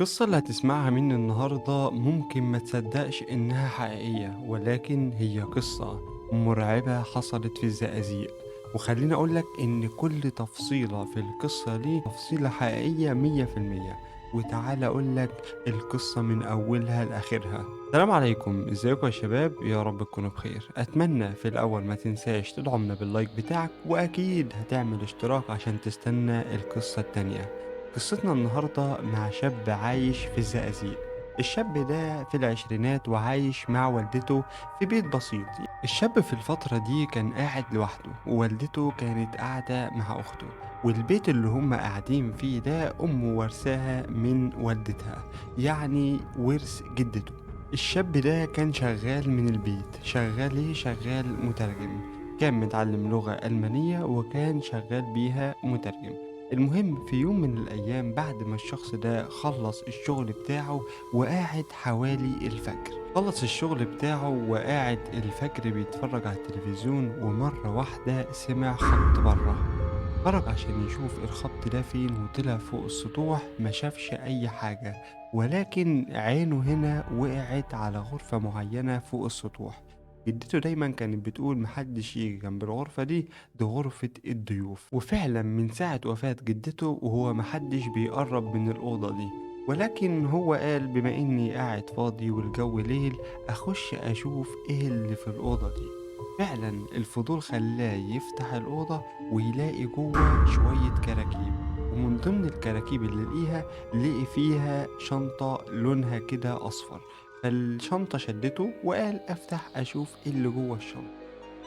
القصة اللي هتسمعها مني النهاردة ممكن ما تصدقش إنها حقيقية، ولكن هي قصة مرعبة حصلت في الزقازيق. وخليني أقولك إن كل تفصيلة في القصة دي تفصيلة حقيقية 100%. وتعالى أقولك القصة من أولها لآخرها. السلام عليكم، ازيكم يا شباب؟ يا رب تكونوا بخير. أتمنى في الأول ما تنساش تدعمنا باللايك بتاعك، وأكيد هتعمل اشتراك عشان تستنى القصة التانية. قصتنا النهاردة مع شاب عايش في الزقازيق. الشاب ده في العشرينات وعايش مع والدته في بيت بسيط. الشاب في الفترة دي كان قاعد لوحده، ووالدته كانت قاعدة مع أخته. والبيت اللي هم قاعدين فيه ده أمه ورثاها من والدتها، يعني ورث جدته. الشاب ده كان شغال من البيت. شغال ايه؟ شغال مترجم. كان متعلم لغة ألمانية وكان شغال بيها مترجم. المهم في يوم من الأيام بعد ما الشخص ده خلص الشغل بتاعه وقاعد حوالي الفجر، خلص الشغل بتاعه وقاعد الفجر بيتفرج على التلفزيون، ومرة واحدة سمع خبط بره. خرج عشان يشوف الخبط ده فين، وطلع فوق السطوح ما شافش أي حاجة. ولكن عينه هنا وقعت على غرفة معينة فوق السطوح. جدته دايما كانت بتقول محدش يجي جنب الغرفة دي غرفة الضيوف. وفعلا من ساعة وفاة جدته وهو محدش بيقرب من الأوضة دي. ولكن هو قال بما إني قاعد فاضي والجو ليل، أخش أشوف إيه اللي في الأوضة دي. فعلا الفضول خلاه يفتح الأوضة ويلاقي جوه شوية كراكيب. ومن ضمن الكراكيب اللي لقي فيها شنطة لونها كده أصفر. فالشنطة شدته وقال أفتح أشوف إيه اللي جوه الشنطة.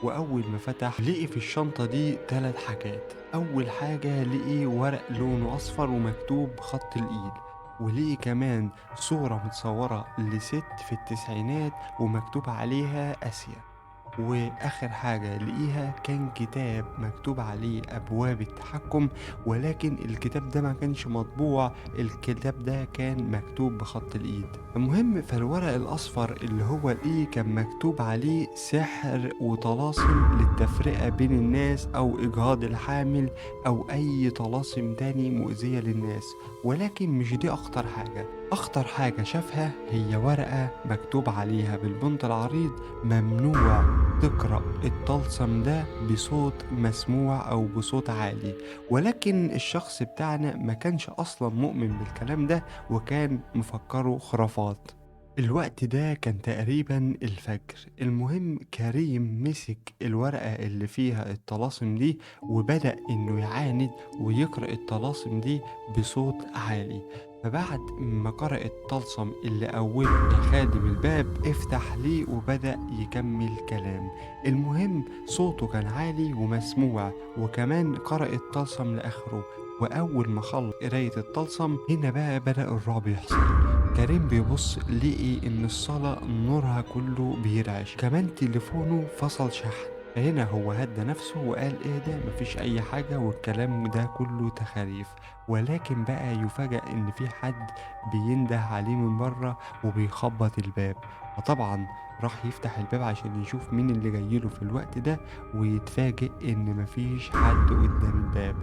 وأول ما فتح لقي في الشنطة دي 3 حاجات. أول حاجة لقي ورق لونه أصفر ومكتوب بخط الإيد. ولقي كمان صورة متصورة لست في التسعينات ومكتوب عليها آسيا. وآخر حاجة لقيها كان كتاب مكتوب عليه أبواب التحكم، ولكن الكتاب ده ما كانش مطبوع. الكتاب ده كان مكتوب بخط الإيد. المهم فالورق الأصفر اللي هو لقيه كان مكتوب عليه سحر وطلاسم للتفرقة بين الناس أو إجهاض الحامل أو أي طلاسم تاني مؤذية للناس. ولكن مش دي أخطر حاجة. أخطر حاجة شافها هي ورقة مكتوب عليها بالبنط العريض: ممنوع تقرأ الطلسم ده بصوت مسموع أو بصوت عالي. ولكن الشخص بتاعنا ما كانش أصلا مؤمن بالكلام ده، وكان مفكره خرافات. الوقت ده كان تقريبا الفجر. المهم كريم مسك الورقة اللي فيها الطلاسم دي وبدأ إنه يعاند ويقرأ الطلاسم دي بصوت عالي. فبعد ما قرأ الطلسم اللي أوله يا خادم الباب افتح ليه وبدأ يكمل كلام. المهم صوته كان عالي ومسموع، وكمان قرأ الطلسم لآخره. وأول ما خلص قراية الطلسم هنا بقى بدأ الرعب يحصل. كريم بيبص لقي إن الصالة نورها كله بيرعش، كمان تليفونه فصل شحن. فهنا هو هدى نفسه وقال ايه ده، مفيش أي حاجة والكلام ده كله تخاريف. ولكن بقى يفاجأ إن في حد بينده عليه من بره وبيخبط الباب. فطبعا راح يفتح الباب عشان يشوف مين اللي جايله في الوقت ده، ويتفاجئ إن مفيش حد قدام الباب.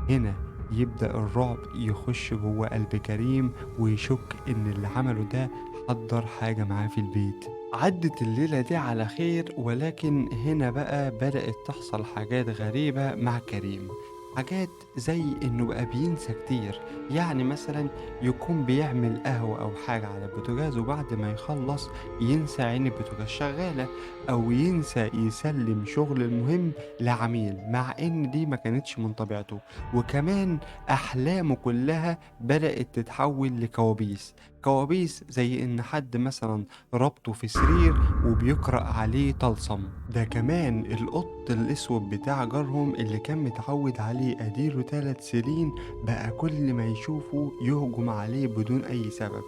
هنا يبدأ الرعب يخش جوه قلب كريم، ويشك إن اللي عمله ده حضر حاجة معاه في البيت. عدت الليلة دي على خير، ولكن هنا بقى بدأت تحصل حاجات غريبة مع كريم. حاجات زي إنه بقى بينسى كتير. يعني مثلا يكون بيعمل قهوة أو حاجة على البوتاجاز، وبعد ما يخلص ينسى عين البوتاجاز شغالة. أو ينسى يسلم شغل المهم لعميل، مع إن دي ما كانتش من طبيعته. وكمان أحلامه كلها بدأت تتحول لكوابيس. كوابيس زي إن حد مثلا ربطه في سرير وبيقرأ عليه طلسم. ده كمان القط الأسود بتاع جارهم اللي كان متعود عليه أديله 3 سنين بقى كل ما يشوفه يهجم عليه بدون أي سبب.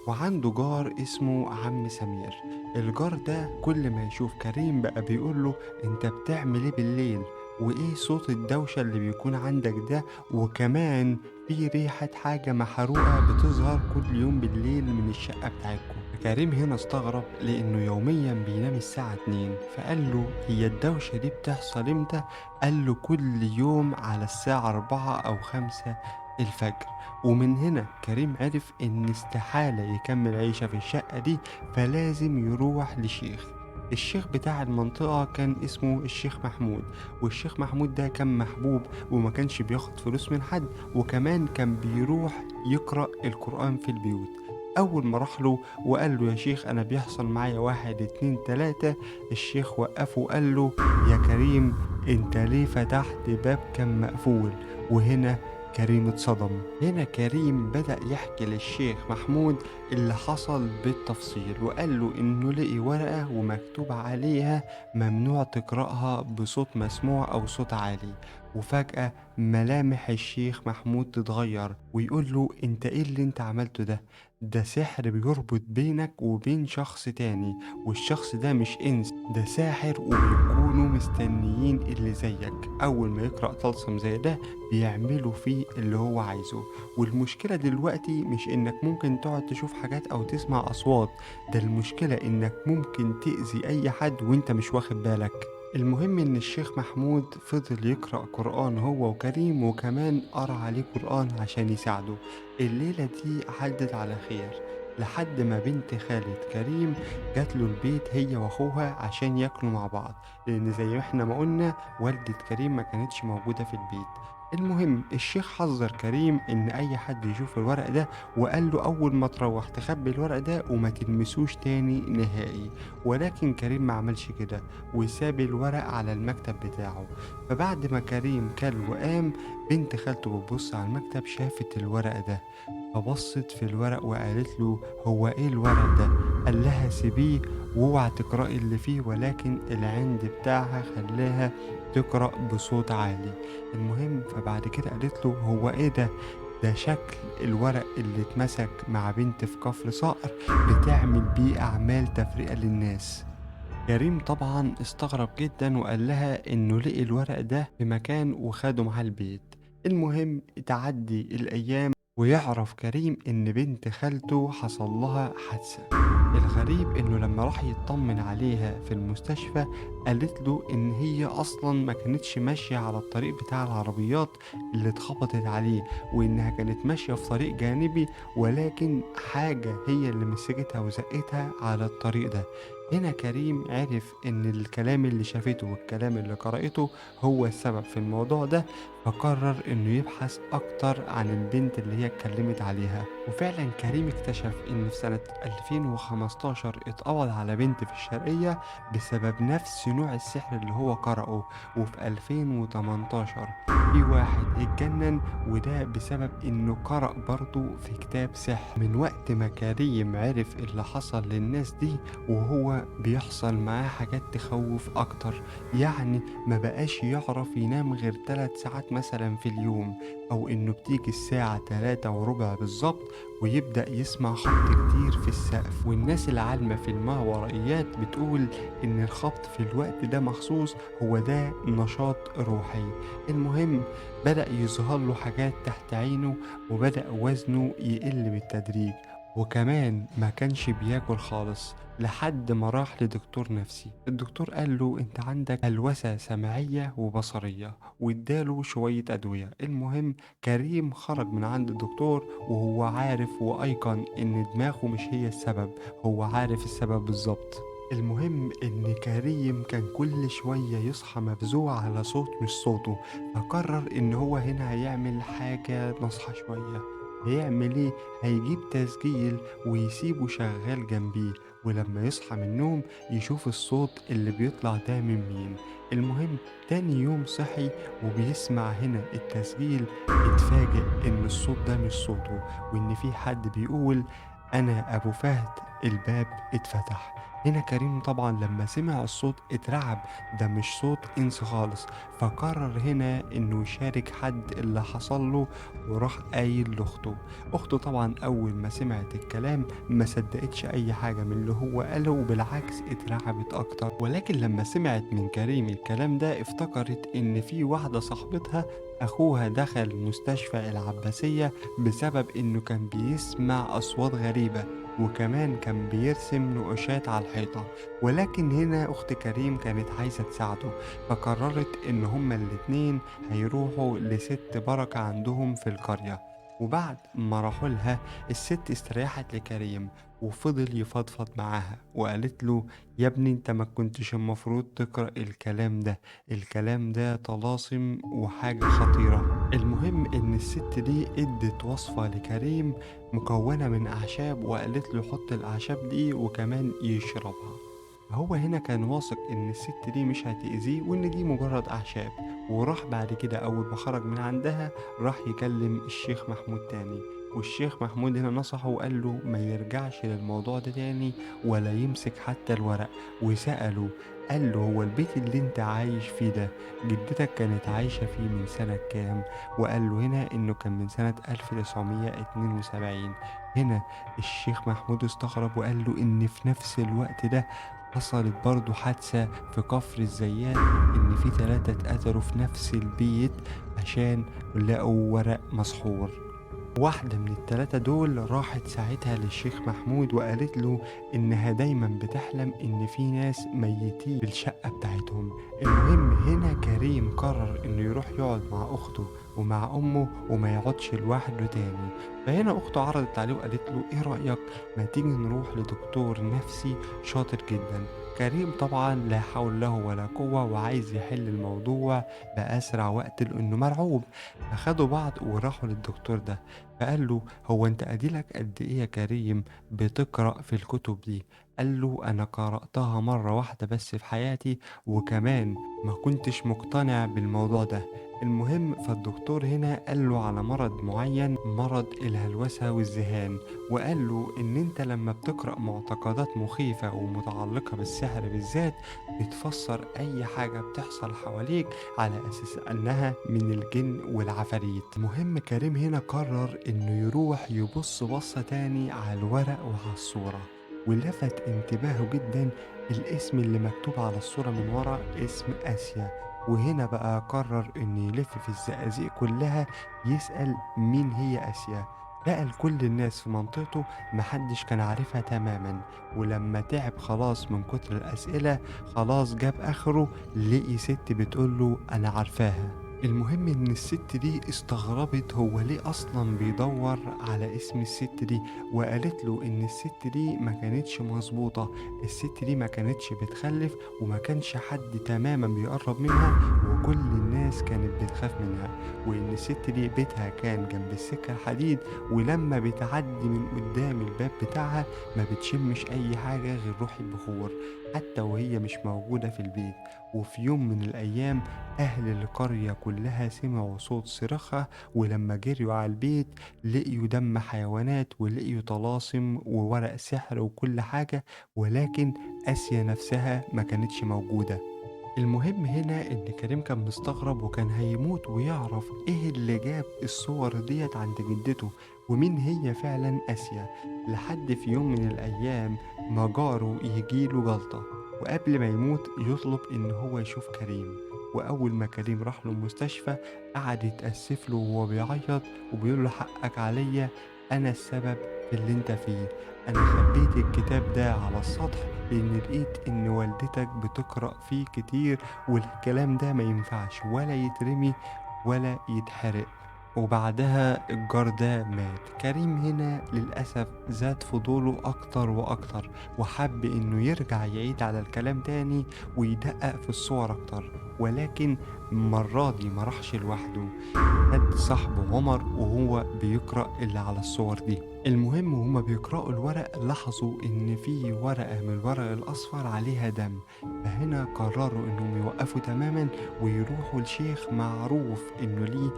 وعنده جار اسمه عم سمير. الجار ده كل ما يشوف كريم بقى بيقوله: انت بتعمل ايه بالليل؟ وايه صوت الدوشة اللي بيكون عندك ده؟ وكمان في ريحة حاجة محروقة بتظهر كل يوم بالليل من الشقة بتاعتكم. كريم هنا استغرب لأنه يوميا بينام الساعة 2. فقال له: هي الدوشة دي بتحصل امتى؟ قال له: كل يوم على الساعة 4 أو 5 الفجر. ومن هنا كريم عرف إن استحالة يكمل عيشة في الشقة دي، فلازم يروح لشيخ. الشيخ بتاع المنطقة كان اسمه الشيخ محمود، والشيخ محمود ده كان محبوب وما كانش بياخد فلوس من حد، وكمان كان بيروح يقرأ القرآن في البيوت. أول ما راح له وقال له: يا شيخ أنا بيحصل معايا واحد اتنين تلاتة، الشيخ وقفه وقال له: يا كريم، انت ليه فتحت باب كان مقفول؟ وهنا كريم اتصدم. هنا كريم بدأ يحكي للشيخ محمود اللي حصل بالتفصيل، وقال له إنه لقي ورقة ومكتوب عليها: ممنوع تقرأها بصوت مسموع أو صوت عالي. وفجأة ملامح الشيخ محمود تتغير، ويقول له: انت ايه اللي انت عملته ده؟ ده سحر بيربط بينك وبين شخص تاني، والشخص ده مش انس، ده ساحر، وبيكونوا مستنيين اللي زيك اول ما يقرأ طلسم زي ده بيعملوا فيه اللي هو عايزه. والمشكلة دلوقتي مش انك ممكن تقعد تشوف حاجات او تسمع اصوات، ده المشكلة انك ممكن تأذي اي حد وانت مش واخد بالك. المهم ان الشيخ محمود فضل يقرأ قرآن هو وكريم، وكمان قرأ عليه قرآن عشان يساعده. الليلة دي عدت على خير، لحد ما بنت خالة كريم جات له البيت هي واخوها عشان ياكلوا مع بعض، لان زي ما احنا ما قلنا والدة كريم ما كانتش موجودة في البيت. المهم الشيخ حذر كريم ان اي حد يشوف الورق ده، وقال له اول ما تروح تخبي الورق ده وما تلمسوش تاني نهائي. ولكن كريم ما عملش كده، وساب الورق على المكتب بتاعه. فبعد ما كريم كل وقام، بنت خالته بتبص على المكتب شافت الورق ده، فبصت في الورق وقالت له: هو ايه الورق ده؟ قال لها: سيبيه واوعى تقرأي اللي فيه، ولكن العند بتاعها خلاها تقرأ بصوت عالي. المهم فبعد كده قالت له: هو ايه ده؟ ده شكل الورق اللي اتمسك مع بنت في كفر صقر بتعمل بيه أعمال تفرقة للناس. كريم طبعا استغرب جدا وقال لها انه لقي الورق ده في مكان وخده معاه البيت. المهم تعدي الايام ويعرف كريم ان بنت خالته حصل لها حادثة. الغريب انه لما راح يطمن عليها في المستشفى قالت له ان هي اصلا ما كانتش ماشية على الطريق بتاع العربيات اللي اتخبطت عليه، وانها كانت ماشية في طريق جانبي، ولكن حاجة هي اللي مسكتها وزقتها على الطريق ده. هنا كريم عرف ان الكلام اللي شافته والكلام اللي قرأته هو السبب في الموضوع ده، فقرر انه يبحث اكتر عن البنت اللي هي اتكلمت عليها. وفعلا كريم اكتشف ان في سنة 2015 اتقبض على بنت في الشرقية بسبب نفس نوع السحر اللي هو قرأه. وفي 2018 في واحد اتجنن، وده بسبب انه قرأ برضه في كتاب سحر. من وقت ما كريم عرف اللي حصل للناس دي وهو بيحصل معاه حاجات تخوف اكتر. يعني ما بقاش يعرف ينام غير 3 ساعات مثلا في اليوم، او انه بتيجي الساعة 3:15 بالظبط ويبدأ يسمع خبط كتير في السقف. والناس العالمة في الماورائيات بتقول ان الخبط في الوقت ده مخصوص هو ده نشاط روحي. المهم بدأ يظهر له حاجات تحت عينه، وبدأ وزنه يقل بالتدريج، وكمان ما كانش بياكل خالص، لحد ما راح لدكتور نفسي. الدكتور قال له: انت عندك هلوسة سمعية وبصرية، واداله شوية أدوية. المهم كريم خرج من عند الدكتور وهو عارف وأيقن إن دماغه مش هي السبب، هو عارف السبب بالظبط. المهم إن كريم كان كل شوية يصحى مفزوع على صوت مش صوته، فقرر إن هو هنا هيعمل حاجة نصحى شوية. هيعمل إيه؟ هيجيب تسجيل ويسيبه شغال جنبيه، ولما يصحى من النوم يشوف الصوت اللي بيطلع ده من مين. المهم تاني يوم صحي وبيسمع هنا التسجيل، اتفاجئ ان الصوت ده مش صوته، وان في حد بيقول: انا ابو فهد، الباب اتفتح. هنا كريم طبعا لما سمع الصوت اترعب، ده مش صوت انس خالص. فقرر هنا انه يشارك حد اللي حصل له، وراح قايل لاخته. اخته طبعا اول ما سمعت الكلام ما صدقتش اي حاجة من اللي هو قاله، وبالعكس اترعبت اكتر. ولكن لما سمعت من كريم الكلام ده افتكرت ان في واحدة صاحبتها أخوها دخل مستشفى العباسية بسبب إنه كان بيسمع أصوات غريبة، وكمان كان بيرسم نقوشات على الحيطة. ولكن هنا أخت كريم كانت عايزة تساعده، فقررت إن هما الاتنين هيروحوا لست بركة عندهم في القرية. وبعد ما راحوا لها، الست استريحت لكريم وفضل يفضفض معاها وقالت له: يا ابني انت ما كنتش المفروض تقرأ الكلام ده، الكلام ده طلاسم وحاجة خطيرة. المهم ان الست دي ادت وصفة لكريم مكونة من أعشاب، وقالت له يحط الأعشاب دي وكمان يشربها. هو هنا كان واثق إن الست دي مش هتأذيه وإن دي مجرد أعشاب. وراح بعد كده أول ما خرج من عندها راح يكلم الشيخ محمود تاني، والشيخ محمود هنا نصحه وقال له ما يرجعش للموضوع ده تاني ولا يمسك حتى الورق. وسأله، قال له: هو البيت اللي انت عايش فيه ده جدتك كانت عايشة فيه من سنة كام؟ وقال له هنا انه كان من سنة 1972. هنا الشيخ محمود استغرب وقال له ان في نفس الوقت ده حصلت برضه حادثة في كفر الزيات، إن في 3 اتقتلوا في نفس البيت عشان لقوا ورق مسحور. واحدة من ال3 دول راحت ساعتها للشيخ محمود وقالت له إنها دايما بتحلم إن في ناس ميتين في الشقة بتاعتهم. المهم هنا كريم قرر إنه يروح يقعد مع أخته ومع أمه وما يقعدش لوحده تاني. فهنا أخته عرضت عليه وقالت له: إيه رأيك ما تيجي نروح لدكتور نفسي شاطر جدا؟ كريم طبعا لا حول له ولا قوة وعايز يحل الموضوع بأسرع وقت لأنه مرعوب. أخدوا بعض وراحوا للدكتور ده، فقال له: هو انت اديلك قد ايه يا كريم بتقرأ في الكتب دي؟ قال له: انا قرأتها مرة واحدة بس في حياتي، وكمان ما كنتش مقتنع بالموضوع ده. المهم فالدكتور هنا قال له على مرض معين، مرض الهلوسة والذهان، وقال له ان انت لما بتقرأ معتقدات مخيفة ومتعلقة بالسحر بالذات بتفسر اي حاجة بتحصل حواليك على أساس أنها من الجن والعفاريت. المهم كريم هنا قرر إنه يروح يبص بصة تاني على الورق وعلى الصورة، ولفت انتباهه جدا الاسم اللي مكتوب على الصورة من ورا، اسم آسيا. وهنا بقى قرر إنه يلف في الزقازيق كلها يسأل مين هي آسيا. لقى لكل الناس في منطقته محدش كان عارفها تماما. ولما تعب خلاص من كتر الأسئلة، خلاص جاب آخره، لقي ست بتقوله: أنا عارفاها. المهم إن الست دي استغربت هو ليه أصلا بيدور على اسم الست دي، وقالت له إن الست دي ما كانتش مظبوطة، الست دي ما كانتش بتخلف وما كانش حد تماما بيقرب منها، وكل الناس كانت بتخاف منها، وإن الست دي بيتها كان جنب السكة الحديد، ولما بتعدي من قدام الباب بتاعها ما بتشمش أي حاجة غير روح البخور حتى وهي مش موجودة في البيت. وفي يوم من الأيام أهل القرية كلها سمعوا صوت صراخها، ولما جريوا على البيت لقيوا دم حيوانات ولقيوا طلاسم وورق سحر وكل حاجة، ولكن آسيا نفسها ما كانتش موجودة. المهم هنا إن كريم كان مستغرب وكان هيموت ويعرف إيه اللي جاب الصور ديت عند جدته ومين هي فعلا آسيا، لحد في يوم من الأيام ما جاره يجيله جلطة، وقبل ما يموت يطلب إن هو يشوف كريم. وأول ما كريم راح له المستشفى قعد يتأسف له وهو بيعيط وبيقول له: حقك عليا، أنا السبب في اللي انت فيه، أنا خبيت الكتاب ده على السطح لأن لقيت إن والدتك بتقرأ فيه كتير، والكلام ده ما ينفعش ولا يترمي ولا يتحرق. وبعدها الجار ده مات. كريم هنا للأسف زاد فضوله أكتر وأكتر، وحب إنه يرجع يعيد على الكلام تاني ويدقق في الصور أكتر، ولكن المرة دي ما راحش لوحده، خد صاحبه عمر وهو بيقرأ اللي على الصور دي. المهم وهما بيقرأوا الورق لاحظوا إن في ورقة من الورق الأصفر عليها دم، فهنا قرروا إنهم يوقفوا تماما ويروحوا لشيخ معروف إنه ليه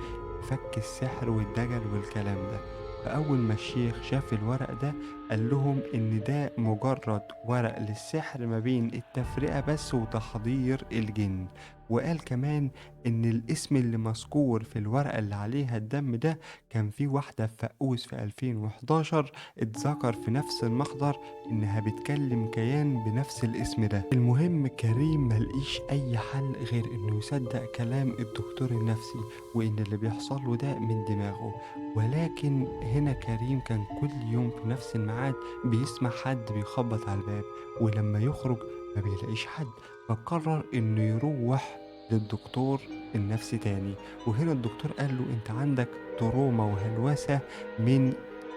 فك السحر والدجل والكلام ده. فأول ما الشيخ شاف الورق ده قال لهم إن ده مجرد ورق للسحر ما بين التفرقة بس وتحضير الجن، وقال كمان إن الاسم اللي مذكور في الورقة اللي عليها الدم ده كان في واحدة في فقوس في 2011 اتذكر في نفس المحضر إنها بتكلم كيان بنفس الاسم ده. المهم كريم ملقيش أي حل غير إنه يصدق كلام الدكتور النفسي وإن اللي بيحصل له ده من دماغه. ولكن هنا كريم كان كل يوم في نفس الميعاد بيسمع حد بيخبط على الباب، ولما يخرج ما بيلاقيش حد، فقرر إنه يروح للدكتور النفسي تاني. وهنا الدكتور قال له أنت عندك تروما وهلوسة من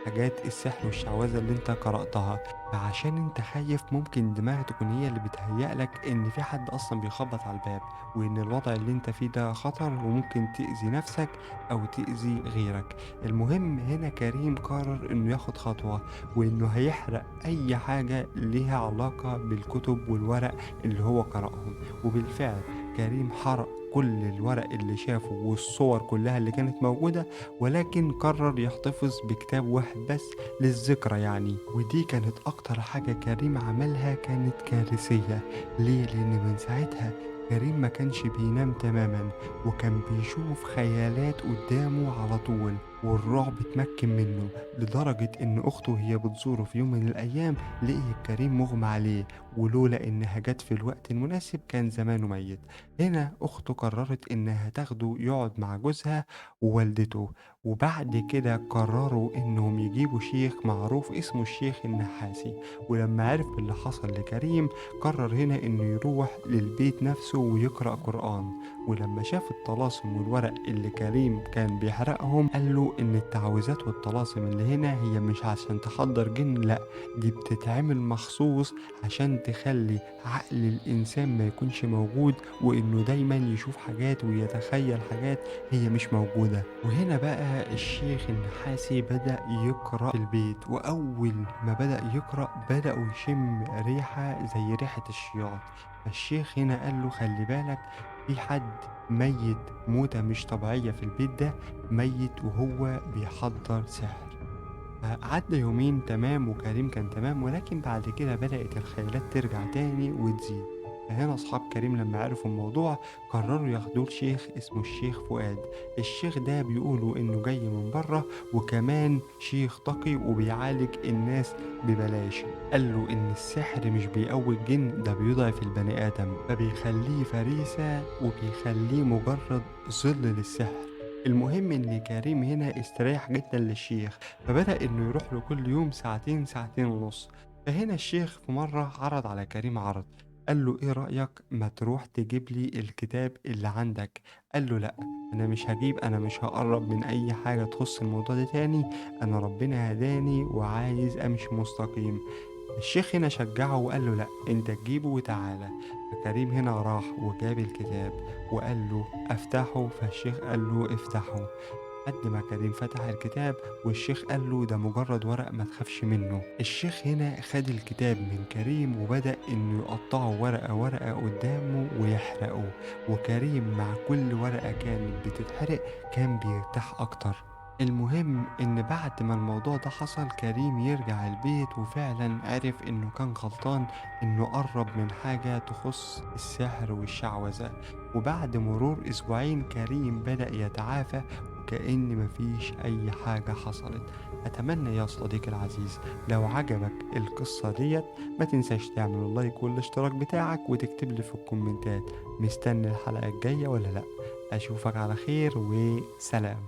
حاجات السحر والشعوذة اللي انت قرأتها، فعشان انت خايف ممكن دماغك تكون هي اللي بتهيألك ان في حد اصلا بيخبط على الباب، وان الوضع اللي انت فيه ده خطر وممكن تأذي نفسك او تأذي غيرك. المهم هنا كريم قرر انه ياخد خطوة، وانه هيحرق اي حاجة ليها علاقة بالكتب والورق اللي هو قرأهم. وبالفعل كريم حرق كل الورق اللي شافه والصور كلها اللي كانت موجودة، ولكن قرر يحتفظ بكتاب واحد بس للذكرى يعني. ودي كانت أكتر حاجة كريم عملها كانت كارثية. ليه؟ لأن من ساعتها كريم ما كانش بينام تماما، وكان بيشوف خيالات قدامه على طول، والرعب اتمكن منه لدرجة إن أخته وهي بتزوره في يوم من الأيام لقيت كريم مغمى عليه، ولولا إنها جت في الوقت المناسب كان زمانه ميت. هنا أخته قررت إنها تاخده يقعد مع جوزها ووالدته، وبعد كده قرروا إنهم يجيبوا شيخ معروف اسمه الشيخ النحاسي. ولما عرف اللي حصل لكريم قرر هنا إنه يروح للبيت نفسه ويقرأ قرآن. ولما شاف الطلاسم والورق اللي كريم كان بيحرقهم قال له إن التعويذات والطلاسم اللي هنا هي مش عشان تحضر جن، لأ، دي بتتعمل مخصوص عشان تخلي عقل الإنسان ما يكونش موجود، وإنه دايما يشوف حاجات ويتخيل حاجات هي مش موجودة. وهنا بقى الشيخ النحاسي بدأ يقرأ في البيت، وأول ما بدأ يقرأ بدأوا يشم ريحة زي ريحة الشياط. فالشيخ هنا قال له خلي بالك في حد ميت موتة مش طبيعية في البيت ده، ميت وهو بيحضر سحر. عدى يومين تمام وكريم كان تمام، ولكن بعد كده بدأت الخيالات ترجع تاني وتزيد. فهنا أصحاب كريم لما عرفوا الموضوع قرروا ياخدوه لشيخ اسمه الشيخ فؤاد. الشيخ ده بيقولوا إنه جاي من بره، وكمان شيخ تقي وبيعالج الناس ببلاش. قال له إن السحر مش بيقوي الجن، ده بيضعف البني آدم، فبيخليه فريسة وبيخليه مجرد ظل للسحر. المهم إن كريم هنا استريح جدا للشيخ، فبدأ إنه يروح له كل يوم ساعتين ساعتين ونص. فهنا الشيخ في مرة عرض على كريم عرض، قال له إيه رأيك ما تروح تجيب لي الكتاب اللي عندك؟ قال له لأ، أنا مش هجيب، أنا مش هقرب من أي حاجة تخص الموضوع ده تاني، أنا ربنا هداني وعايز أمشي مستقيم. الشيخ هنا شجعه وقال له لأ، أنت تجيبه وتعالى. فكريم هنا راح وجاب الكتاب وقال له أفتحه، فالشيخ قال له افتحه. لحد ما كريم فتح الكتاب والشيخ قال له ده مجرد ورق ما تخافش منه. الشيخ هنا خد الكتاب من كريم وبدأ انه يقطعه ورقة ورقة قدامه ويحرقه، وكريم مع كل ورقة كانت بتتحرق كان بيرتاح اكتر. المهم ان بعد ما الموضوع ده حصل كريم يرجع البيت، وفعلا عرف انه كان غلطان انه قرب من حاجة تخص السحر والشعوذة. وبعد مرور اسبوعين كريم بدأ يتعافى وكأن مفيش أي حاجة حصلت. أتمنى يا صديقي العزيز لو عجبك القصة ديت ما تنساش تعمل اللايك والاشتراك بتاعك وتكتب لي في الكومنتات مستني الحلقة الجاية ولا لأ. أشوفك على خير وسلام.